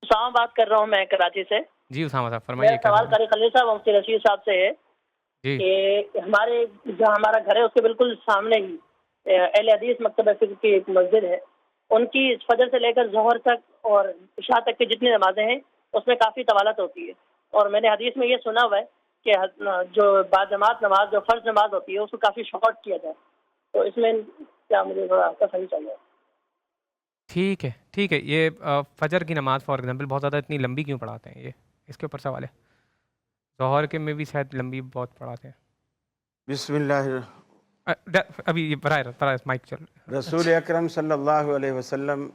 اسامہ بات کر رہا ہوں میں کراچی سے. جی اسامہ صاحب فرمائیے. میرا سوال قاری خلیل صاحب مفتی رشید صاحب سے ہے کہ ہمارے جہاں ہمارا گھر ہے اس کے بالکل سامنے ہی اہل حدیث مکتبہ فقہ کی ایک مسجد ہے. ان کی فجر سے لے کر ظہر تک اور عشاء تک کی جتنی نمازیں ہیں اس میں کافی طوالت ہوتی ہے. اور میں نے حدیث میں یہ سنا ہوا ہے کہ جو باجماعت نماز جو فرض نماز ہوتی ہے اس کو کافی شارٹ کیا جائے. تو اس میں کیا مجھے تھوڑا آپ کا صحیح چاہیے. ٹھیک ہے. یہ فجر کی نماز فار ایگزامپل بہت زیادہ اتنی لمبی کیوں پڑھاتے ہیں؟ یہ اس کے اوپر سوال ہے. ظہر کے میں بھی شاید لمبی بہت پڑھاتے ہیں. بسم اللہ. ابھی یہ براہ مائک چل. رسول اکرم صلی اللہ علیہ وسلم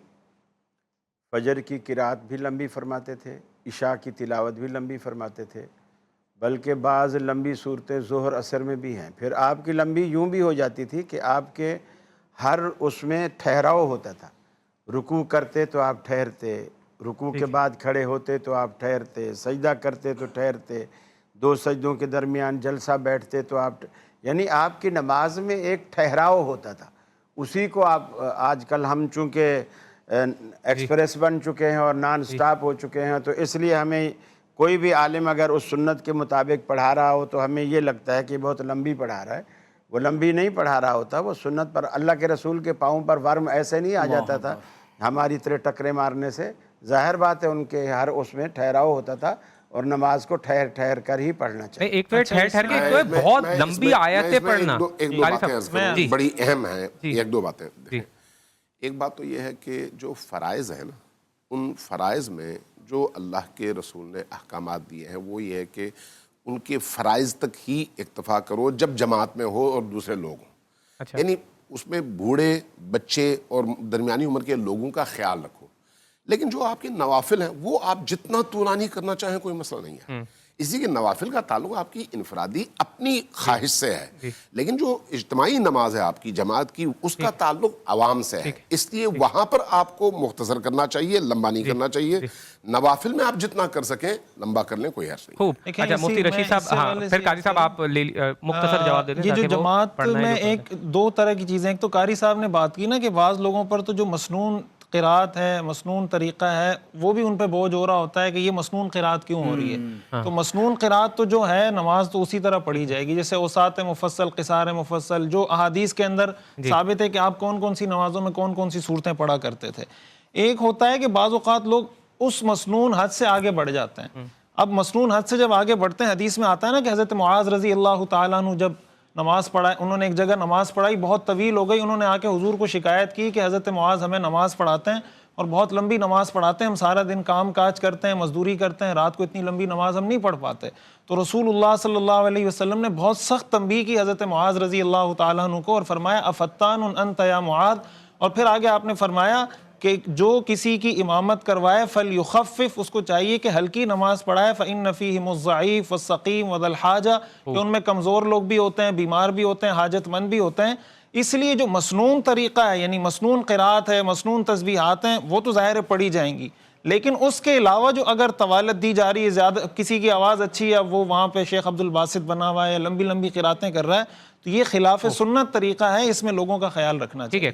فجر کی قرات بھی لمبی فرماتے تھے، عشاء کی تلاوت بھی لمبی فرماتے تھے، بلکہ بعض لمبی صورتیں ظہر عصر میں بھی ہیں. پھر آپ کی لمبی یوں بھی ہو جاتی تھی کہ آپ کے ہر اس میں ٹھہراؤ ہوتا تھا. رکوع کرتے تو آپ ٹھہرتے، رکوع کے بعد کھڑے ہوتے تو آپ ٹھہرتے، سجدہ کرتے تو ٹھہرتے، دو سجدوں کے درمیان جلسہ بیٹھتے تو آپ یعنی آپ کی نماز میں ایک ٹھہراؤ ہوتا تھا. اسی کو آپ آج کل ہم چونکہ ایکسپریس بن چکے ہیں اور نان سٹاپ ہو چکے ہیں، تو اس لیے ہمیں کوئی بھی عالم اگر اس سنت کے مطابق پڑھا رہا ہو تو ہمیں یہ لگتا ہے کہ بہت لمبی پڑھا رہا ہے. وہ لمبی نہیں پڑھا رہا ہوتا، وہ سنت پر اللہ کے رسول کے پاؤں پر ورم ایسے نہیں آ جاتا تھا ہماری طرح ٹکرے مارنے سے. ظاہر بات ہے ان کے ہر اس میں ٹھہراؤ ہوتا تھا اور نماز کو ٹھہر ٹھہر کر ہی پڑھنا چاہیے. ایک تو ٹھہر کے بہت لمبی آیتیں پڑھنا. ایک دو باتیں عرض کروں بڑی اہم ہیں. ایک دو باتیں دیکھیں. ایک بات تو یہ ہے کہ جو فرائض ہیں نا، ان فرائض میں جو اللہ کے رسول نے احکامات دیے ہیں وہ یہ ہے کہ ان کے فرائض تک ہی اکتفا کرو جب جماعت میں ہو اور دوسرے لوگ ہوں. یعنی اس میں بوڑھے، بچے اور درمیانی عمر کے لوگوں کا خیال رکھو. لیکن جو آپ کے نوافل ہیں وہ آپ جتنا طولانی کرنا چاہیں کوئی مسئلہ نہیں ہے. اسی کے نوافل کا تعلق آپ کی انفرادی اپنی خواہش سے ہے، لیکن جو اجتماعی نماز ہے آپ کی جماعت کی اس کا تعلق عوام سے ہے. اس لیے وہاں پر آپ کو مختصر کرنا چاہیے، لمبا نہیں کرنا چاہیے. نوافل میں آپ جتنا کر سکیں لمبا کر لیں، کوئی حرج نہیں. خوب. اچھا مفتی رشید صاحب، پھر قاری صاحب آپ مختصر جواب دے دیں. یہ جو جماعت میں ایک دو طرح کی چیزیں، ایک تو قاری صاحب نے بات کی نا کہ بعض لوگوں پر تو جو مسنون قرات ہے، مسنون طریقہ ہے، وہ بھی ان پہ بوجھ ہو رہا ہوتا ہے کہ یہ مسنون قرات کیوں ہو رہی ہے. تو مسنون قرات تو جو ہے نماز تو اسی طرح پڑھی جائے گی جیسے اوساط مفصل، قصار مفصل، جو احادیث کے اندر ثابت ہے کہ آپ کون کون سی نمازوں میں کون کون سی صورتیں پڑھا کرتے تھے. ایک ہوتا ہے کہ بعض اوقات لوگ اس مسنون حد سے آگے بڑھ جاتے ہیں. اب مسنون حد سے جب آگے بڑھتے ہیں، حدیث میں آتا ہے نا کہ حضرت معاذ رضی اللہ تعالیٰ عنہ جب نماز پڑھائے، انہوں نے ایک جگہ نماز پڑھائی، بہت طویل ہو گئی. انہوں نے آ کے حضور کو شکایت کی کہ حضرت معاذ ہمیں نماز پڑھاتے ہیں اور بہت لمبی نماز پڑھاتے ہیں، ہم سارا دن کام کاج کرتے ہیں، مزدوری کرتے ہیں، رات کو اتنی لمبی نماز ہم نہیں پڑھ پاتے. تو رسول اللہ صلی اللہ علیہ وسلم نے بہت سخت تنبیہ کی حضرت معاذ رضی اللہ تعالیٰ عنہ کو اور فرمایا افتان انت یا معاذ. اور پھر آگے آپ نے فرمایا کہ جو کسی کی امامت کروائے فلیخفف، اس کو چاہیے کہ ہلکی نماز پڑھائے. فإن فیہم الضعیف والسقیم وذا الحاجہ، کہ ان میں کمزور لوگ بھی ہوتے ہیں، بیمار بھی ہوتے ہیں، حاجت مند بھی ہوتے ہیں. اس لیے جو مسنون طریقہ ہے یعنی مسنون قرات ہے، مسنون تسبیحات ہیں، وہ تو ظاہر پڑھی جائیں گی. لیکن اس کے علاوہ جو اگر طوالت دی جا رہی ہے، زیادہ کسی کی آواز اچھی ہے، وہ وہاں پہ شیخ عبد الباسط بنا ہوا ہے، لمبی لمبی قراتیں کر رہا ہے، تو یہ خلاف سنت طریقہ ہے. اس میں لوگوں کا خیال رکھنا چاہیے.